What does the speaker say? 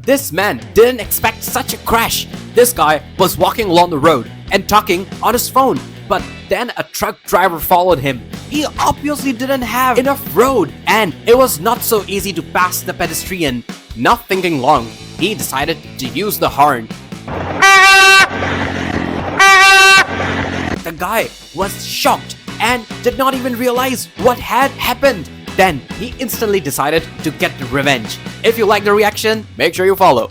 This man didn't expect such a crash. This guy was walking along the road and talking on his phone, but then a truck driver followed him. He obviously didn't have enough road, and it was not so easy to pass the pedestrian. Not thinking long, he decided to use the horn. The guy was shocked and did not even realize what had happened. Then he instantly decided to get revenge. If you like the reaction, make sure you follow.